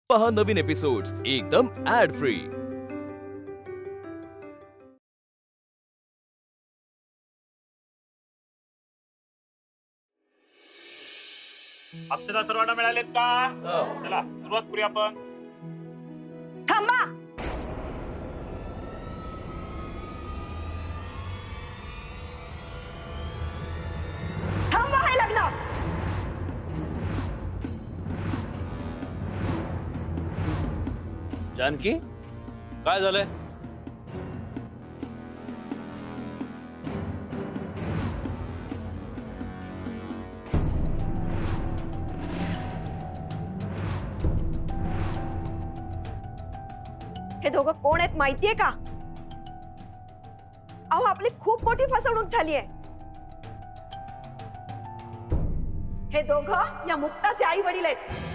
पहा नवीन एपिसोड्स एकदम add free. अक्षदा सर्वांना मिळालेत का? चला सुरुवात करूया आपण। थांबा, थांबा हे लग्न। जानकी काय झालंय? हे दोघं कोण आहेत माहितीये का? अहो, आपली खूप मोठी फसवणूक झाली आहे। हे दोघं या मुक्ताचे आई वडील आहेत।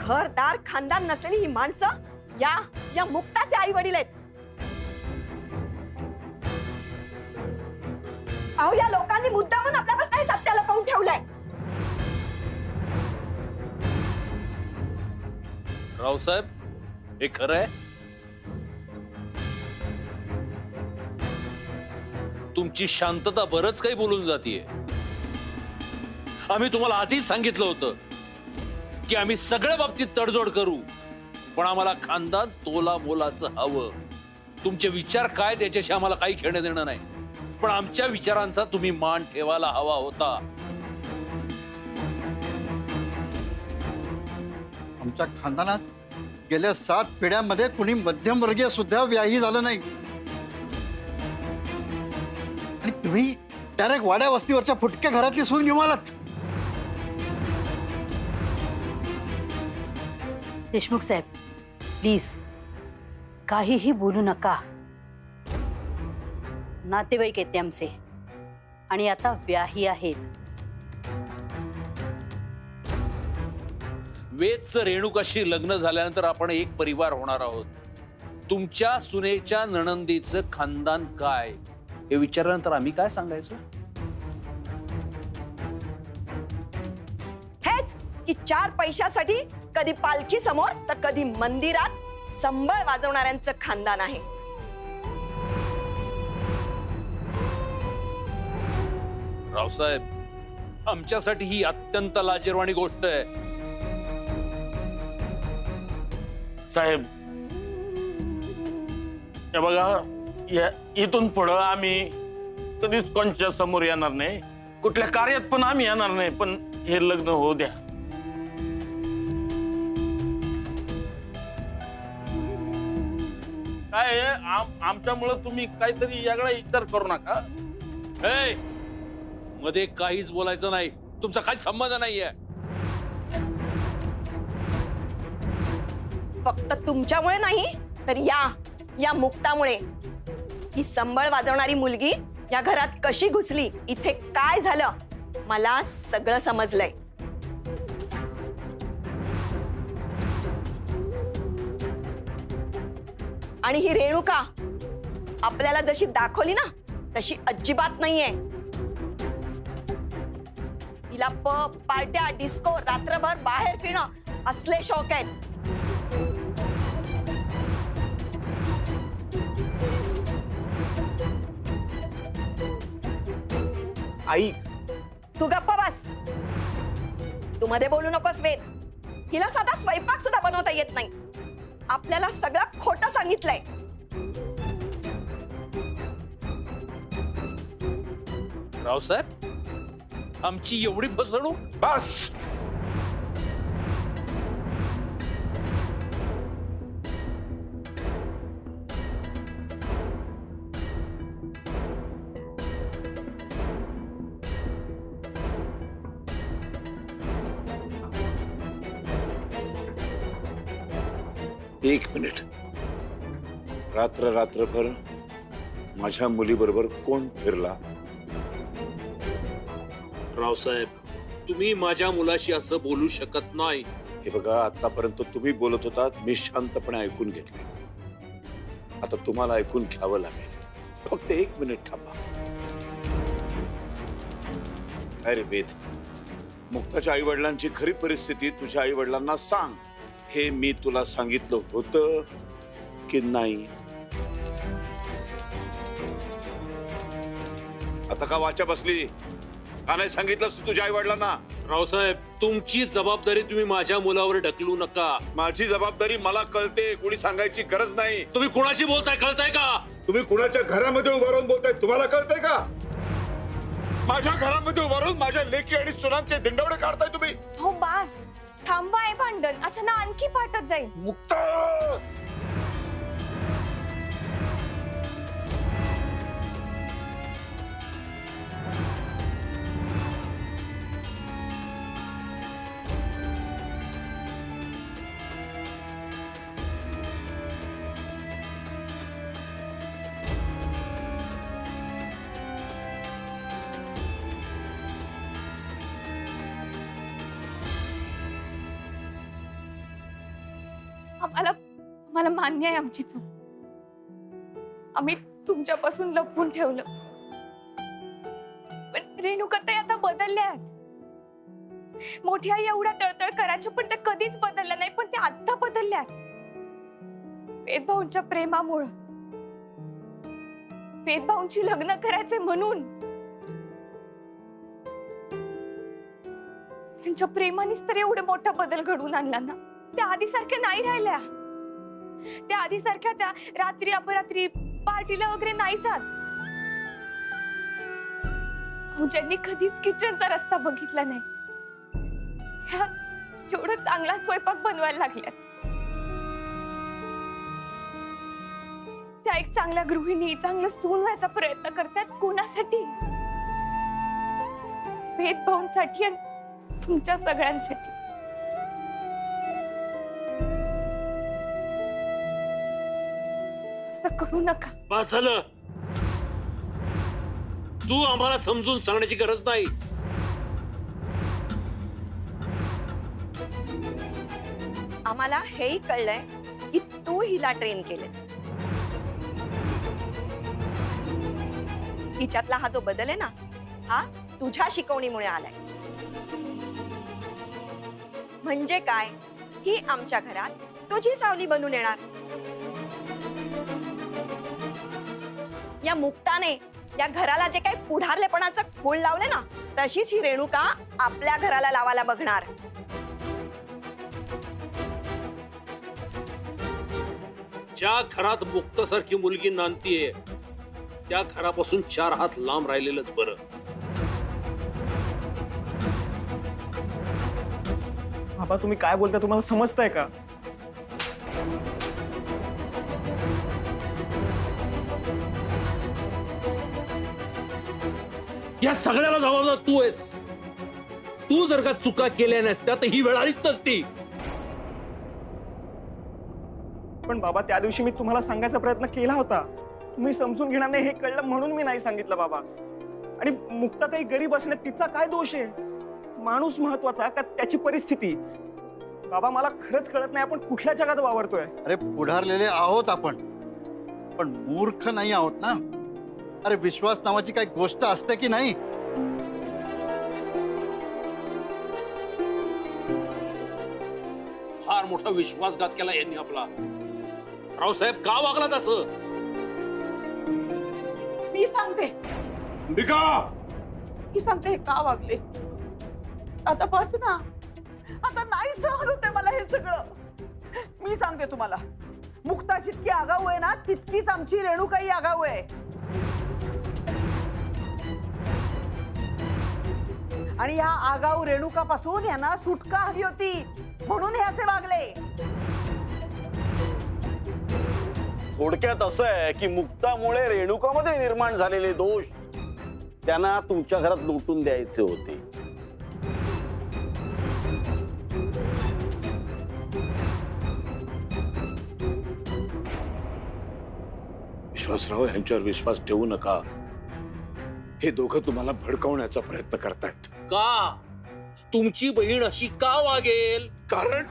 घरदार खानदान नसलेली ही माणसं या मुक्ताचे आई वडील आहेत। अहो, या लोकांनी मुद्दामून आपल्यापासून हे सत्य लपवून ठेवलंय। रावसाहेब, हे खरं आहे? तुमची शांतता बरंच काही बोलून जातीये। आम्ही तुम्हाला आधीच सांगितलं होतं की आम्ही सगळ्या बाबतीत तडजोड करू, पण आम्हाला खानदान तोला मोलाचं हवं। तुमचे विचार काय त्याच्याशी आम्हाला काही घेणं देणं नाही, पण आमच्या विचारांचा तुम्ही मान ठेवायला हवा होता। आमच्या खानदानात गेल्या 7 पिढ्यांमध्ये कुणी मध्यमवर्गीय सुद्धा व्याही झालं नाही, आणि तुम्ही डायरेक्ट वाड्या वस्तीवरच्या फुटक्या घरातली सून घेऊन आलात। देशमुख साहेब, प्लीज काहीही बोलू नका। नातेवाईक आहेत आमचे, आणि आता व्याही आहेत। वेदचं रेणुकाशी लग्न झाल्यानंतर आपण एक परिवार होणार आहोत। तुमच्या सुनेच्या नणंदीचं खानदान काय हे विचारल्यानंतर आम्ही काय सांगायचं? हेच की 4 पैशासाठी कधी पालखी समोर तर कधी मंदिरात संबळ वाजवणाऱ्यांचं खानदान आहे। रावसाहेब, आमच्यासाठी ही अत्यंत लाजिरवाणी गोष्ट आहे। साहेब, हे बघा, इथून पुढं आम्ही कधीच कोणच्या समोर येणार नाही, कुठल्या कार्यात पण आम्ही येणार नाही, पण हे लग्न होऊ द्या। काय आमच्यामुळं तुम्ही काहीतरी वेगळा विचार करू नका। हे, मध्ये काहीच बोलायचं नाही, तुमचा काही संबंध नाहीये। फक्त तुमच्यामुळे नाही तर या मुक्तामुळे। ही संबळ वाजवणारी मुलगी या घरात कशी घुसली, इथे काय झालं, मला सगळं समजलंय। आणि ही रेणुका आपल्याला जशी दाखवली ना तशी अजिबात नाहीये। तिला पब, पार्ट्या, डिस्को, रात्रभर बाहेर फिरणं असले शौक आहेत। आई, तू गप्प बस, तू मध्ये बोलू नकोस वेद। हिला साधा स्वयंपाक सुद्धा बनवता येत नाही। आपल्याला सगळं खोटं सांगितलंय। रावसाहेब, आमची एवढी फसवणूक? बस। एक मिनिट, रात्रभर माझ्या मुलीबरोबर कोण फिरला? रावसाहेब, तुम्ही माझ्या मुलाशी असं बोलू शकत नाही। हे बघा, आतापर्यंत तुम्ही बोलत होतात, मी शांतपणे ऐकून घेतले। आता तुम्हाला ऐकून घ्यावं लागेल। फक्त 1 मिनिट थांबा। काय रे वेद, मुक्ताच्या आई वडिलांची खरी परिस्थिती तुझ्या आई वडिलांना सांग. हे मी तुला सांगितलं होतं की नाही? आता का वाचा बसली? का नाही सांगितलंस तू तुझ्या आई वडिलांना? रावसाहेब, तुमची जबाबदारी तुम्ही माझ्या मुलावर ढकलू नका. माझी जबाबदारी मला कळते, कोणी सांगायची गरज नाही. तुम्ही कुणाशी बोलताय कळताय का? तुम्ही कुणाच्या घरामध्ये उभं राहून बोलताय, तुम्हाला कळतंय का? माझ्या घरामध्ये उभं राहून माझ्या लेकी आणि सुनांचे दिंडवडे काढताय तुम्ही. हो बास, थांबा हे भांडण, अशा ना आणखी फाटत जाईल. मुक्ता, आम्हाला मान्य आहे आमची चूक. आम्ही तुमच्यापासून लपवून ठेवलं. पण रेणुकाताई आता बदलल्या आहेत. मोठी आई एवढ्या तळतळ करायच्या पण त्या कधीच बदलल्या नाही, पण त्या आता बदलल्या आहेत. वेदभाऊंच्या प्रेमामुळं, वेदभाऊंची लग्न करायचे म्हणून, त्यांच्या प्रेमानेच तर एवढा मोठा बदल घडवून आणला ना. त्या आधीसारख्या नाही राहिल्या. त्या आधीसारख्या त्या रात्री अपरात्री पार्टीला वगैरे नाही जात. ज्यांनी कधीच किचनचा रस्ता बघितला नाही, त्या एवढं चांगला स्वयंपाक बनवायला लागल्यात. त्या एक चांगल्या गृहिणी, चांगलं सून व्हायचा प्रयत्न करतात. कोणासाठी? भेदभावांसाठी आणि तुमच्या सगळ्यांसाठी. करू नका. बस झालं. तू आम्हाला समजून सांगण्याची गरज नाही. आम्हाला हेही कळलंय की तू हिला ट्रेन केलेस. हिच्यातला हा जो बदल आहे ना, हा तुझ्या शिकवणीमुळे आलाय. म्हणजे काय, ही आमच्या घरात तुझी सावली बनून येणार. या मुक्ताने या घराला जे काही पुढारलेपणाचं खोल लावले ना, तशीच ही रेणुका आपल्या घराला लावायला बघणार. ज्या घरात मुक्तासारखी मुलगी नांदतीये त्या घरापासून 4 हात लांब राहिलेलंच बरं. बाबा, तुम्ही काय बोलताय? तुम्हाला समजतंय का? या सगळ्याला जबाबदार तू आहेस. तू जर का चुका केल्या नसत्या तर ही वेळ आलीच नसती. पण बाबा, त्या दिवशी मी तुम्हाला सांगायचा प्रयत्न केला होता. तुम्ही समजून घेणार नाही हे कळलं म्हणून मी नाही सांगितलं बाबा. आणि मुक्ताताई गरीब असण्यात तिचा काय दोष आहे? माणूस महत्वाचा का त्याची परिस्थिती? बाबा, मला खरंच कळत नाही आपण कुठल्या जगात वावरतोय. अरे पुढारलेले आहोत आपण, पण मूर्ख नाही आहोत ना. अरे विश्वास नावाची काही गोष्ट असते की नाही? फार मोठा विश्वासघात केला यांनी आपला. रावसाहेब, का वागला तसं? मी सांगते, मी सांगते का वागले. आता बस ना, आता नाही सहन होते मला हे सगळं. मी सांगते तुम्हाला, मुक्ता जितकी आगाऊ आहे ना, तितकीच आमची रेणुकाई आगाऊ आहे. आणि ह्या आगाऊ रेणुकापासून यांना सुटका हवी होती, म्हणून हे असे वागले. थोडक्यात असं आहे की मुक्तामुळे रेणुकामध्ये निर्माण झालेले दोष त्यांना तुमच्या घरात लुटून द्यायचे होते. विश्वासराव यांच्यावर विश्वास ठेवू नका. हे दोघं तुम्हाला भडकवण्याचा प्रयत्न करतायत. का? तुमची बहीण अशी का वागेल? कारण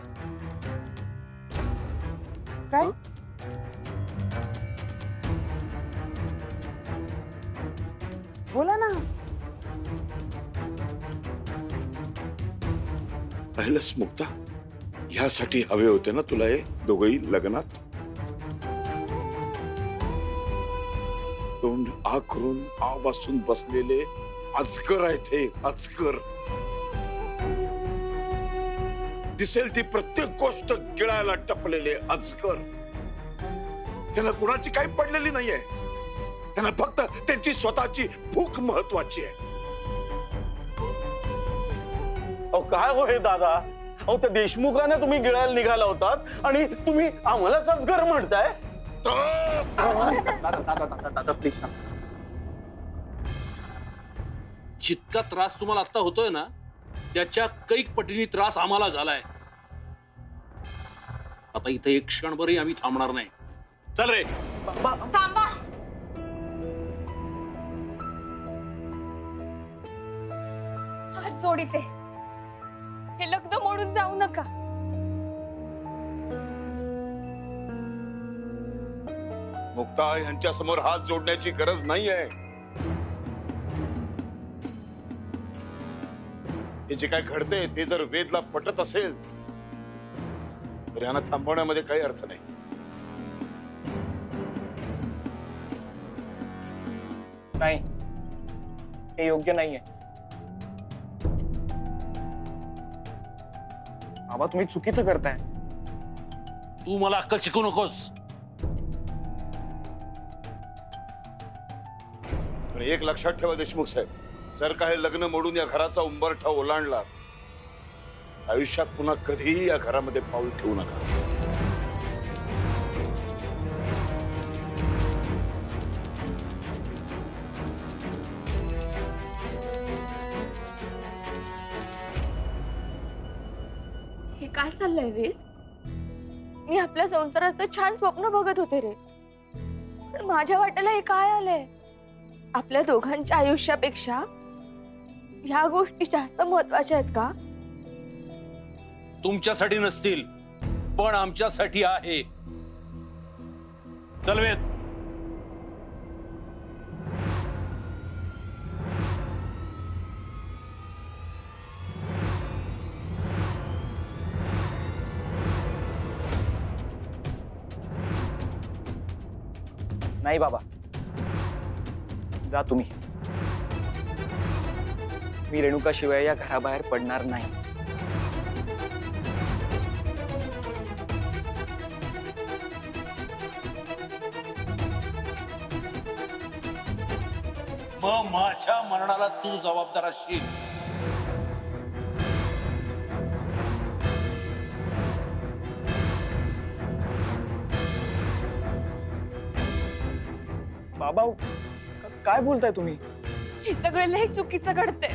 काय? बोला ना. पाहिलंस मुक्ता, ह्यासाठी हवे होते ना तुला हे दोघही लग्नात? तोंड आ करून आ वासून बसलेले अजगर आहेत हे, अजगर. दिसेल ती प्रत्येक गोष्ट गिळायला टपलेले अजगर. त्यांना कुणाची काही पडलेली नाहीये. त्यांना फक्त त्यांची स्वतःची भूक महत्वाची आहे. अहो काय हो हे दादा, अहो त्या देशमुखाने तुम्ही गिळायला निघाला होतात आणि तुम्ही आम्हाला सजगर म्हणताय. जितका त्रास तुम्हाला आता होतोय ना, त्याच्या कैक पटीने त्रास आम्हाला झालाय. आता इथे एक क्षणभरही आम्ही थांबणार नाही. चल रे. थांबा. हात जोडीते. हे लग्न मोडून जाऊ नका. मुक्ता, यांच्या समोर हात जोडण्याची गरज नाहीये. हे जे काय घडते ते जर वेदला पटत असेल तर यांना थांबवण्यामध्ये काही अर्थ नाही. नाही, हे योग्य नाहीये. बाबा तुम्ही चुकीचं करताय. तू मला अक्कल शिकू नकोस. पण एक लक्षात ठेवा देशमुख साहेब, जर का हे लग्न मोडून या घराचा उंबरठा ओलांडला, आयुष्यात पुन्हा कधीही या घरामध्ये पाऊल ठेवू नका. हे काय चाललंय रे? मी आपल्या संसाराचं छान स्वप्न बघत होते रे, पण माझ्या वाट्याला हे काय आलंय? आपल्या दोघांच्या आयुष्यापेक्षा ह्या गोष्टी जास्त महत्वाच्या आहेत का? तुमच्यासाठी नसतील, पण आमच्यासाठी आहे. चल वेद. नाही बाबा, जा तुम्ही. मी रेणुका शिवाय या घराबाहेर पडणार नाही. मग माझ्या मरणाला तू जबाबदार असशील. बाबा काय बोलताय तुम्ही? हे सगळं लय चुकीचं घडतंय.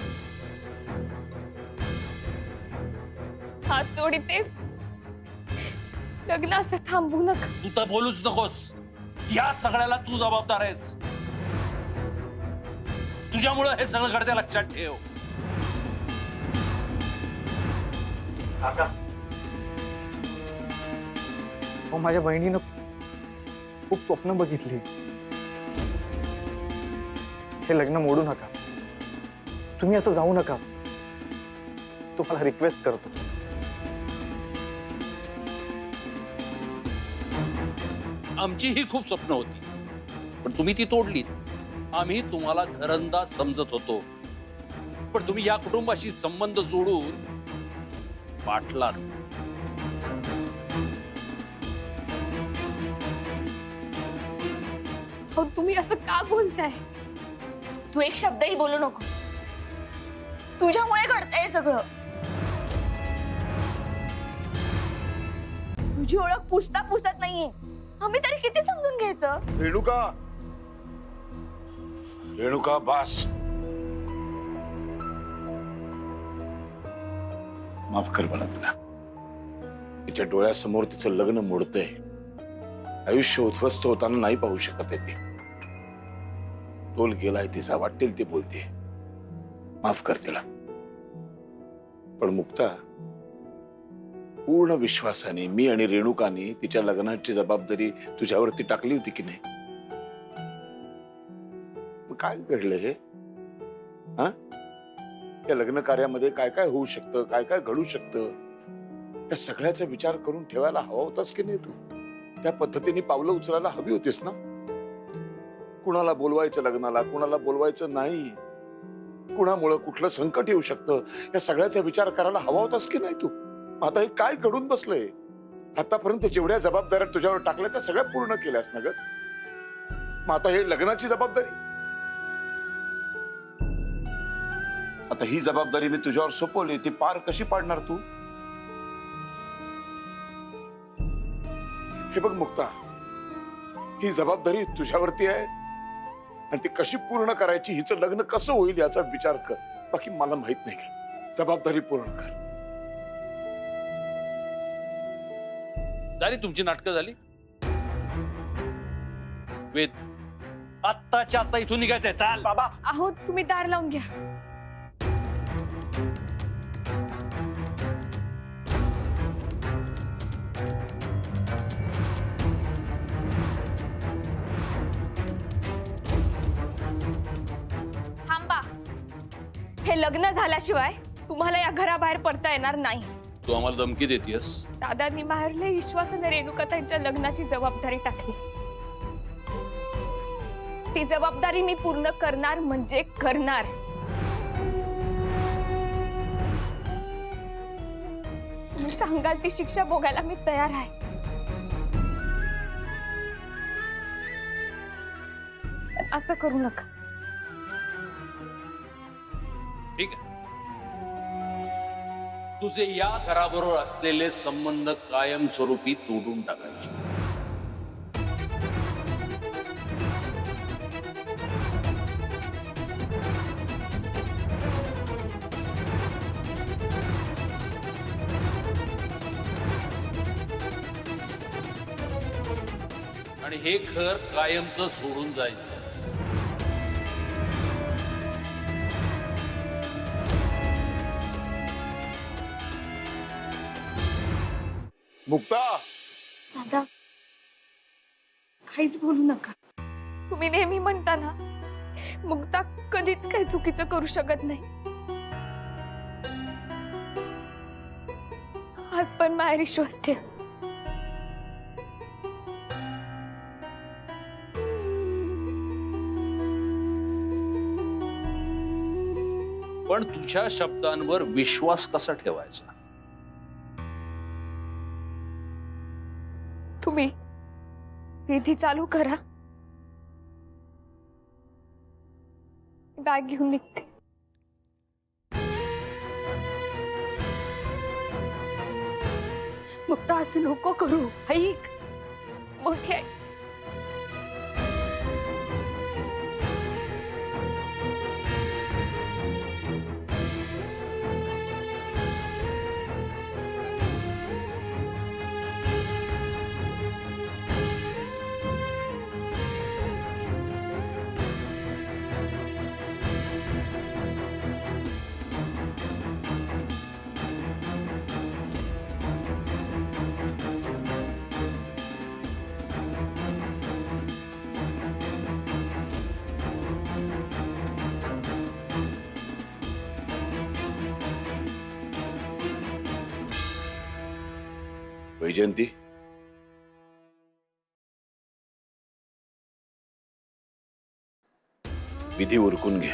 हात जोडीते. लग्न असं थांबवू नका. तू तर बोलूच नकोस. या सगळ्याला तू जबाबदार आहेस. तुझ्यामुळे हे सगळं घडते, लक्षात ठेव. काका, हो माझ्या बहिणीनं खूप स्वप्न बघितली. हे लग्न मोडू नका. तुम्ही असं जाऊ नका. तुम्हाला रिक्वेस्ट करतो. आमची ही खूप स्वप्न होती, पण तुम्ही ती तोडलीत. आम्ही तुम्हाला घरंदाज समजत होतो, पण तुम्ही या कुटुंबाशी संबंध जोडून पाठलात. हो, तुम्ही असं का बोलताय? तू एक शब्दही बोलू नको. तुझ्यामुळे घडतंय सगळं. तुझी ओळख पुसता पुसत नाहीये. आम्ही तरी किती समजून घ्यायचं? रेणुका, रेणुका बास. माफ कर मला तुला. तिच्या डोळ्यासमोर तिचं लग्न मोडतंय. आयुष्य उद्ध्वस्त होताना नाही पाहू शकत आहे ती. तोल गेलाय तिचा, वाटेल ती बोलते. माफ कर तिला. पण मुक्ता, पूर्ण विश्वासाने मी आणि रेणुकाने तिच्या लग्नाची जबाबदारी तुझ्यावरती टाकली होती की नाही? काय घडलं हे? त्या लग्न कार्यामध्ये काय काय होऊ शकतं, काय काय घडू शकतं, त्या सगळ्याचा विचार करून ठेवायला हवा होतास की नाही तू? त्या पद्धतीने पावलं उचलायला हवी होतीस ना? कुणाला बोलवायचं लग्नाला, कुणाला बोलवायचं नाही, कुणामुळं कुठलं संकट येऊ शकतं, या सगळ्याचा विचार करायला हवा होतास की नाही तू? आता हे काय घडून बसलंय? आतापर्यंत जेवढ्या जबाबदाऱ्या तुझ्यावर टाकल्या त्या सगळ्या पूर्ण केल्यास ना ग? मग आता हे लग्नाची जबाबदारी, आता ही जबाबदारी मी तुझ्यावर सोपवली, ती पार कशी पाडणार तू? हे बघ मुक्ता, ही जबाबदारी तुझ्यावरती आहे आणि ती कशी पूर्ण करायची, हिचं लग्न कसं होईल याचा विचार कर. बाकी मला माहित नाही का, जबाबदारी पूर्ण कर. झाली तुमची नाटकं झाली. वेद, आत्ताच्या आत्ता इथून निघायचंय. चाल बाबा. अहो तुम्ही दार लावून घ्या. थांबा. हे लग्न झाल्याशिवाय तुम्हाला या घराबाहेर पडता येणार नाही. तू आम्हाला धमकी देतेस? दादांनी माहेरले विश्वासाने रेणुकाताईंच्या लग्नाची जबाबदारी टाकली. ती जबाबदारी मी पूर्ण करणार म्हणजे करणार. तुम्ही सांगाल ती शिक्षा भोगायला मी तयार आहे. असं करू नका. ठीक आहे, तुझे या घराबरोबर असलेले संबंध कायमस्वरूपी तोडून टाकायचे. आणि हे घर कायमचं सोडून जायचं. मुक्ता, दादा काहीच बोलू नका. तुम्ही नेहमी म्हणता ना, मुक्ता कधीच काही चुकीचं करू शकत नाही. आज पण माझ्यावर विश्वास ठेव. पण तुझ्या शब्दांवर विश्वास कसा ठेवायचा? तुम्ही विधी चालू करा, बॅग घेऊन निघते. मुक्ता असं नको करू. ऐक, मोठी आई. वैजयंती, विधी उरकून घे.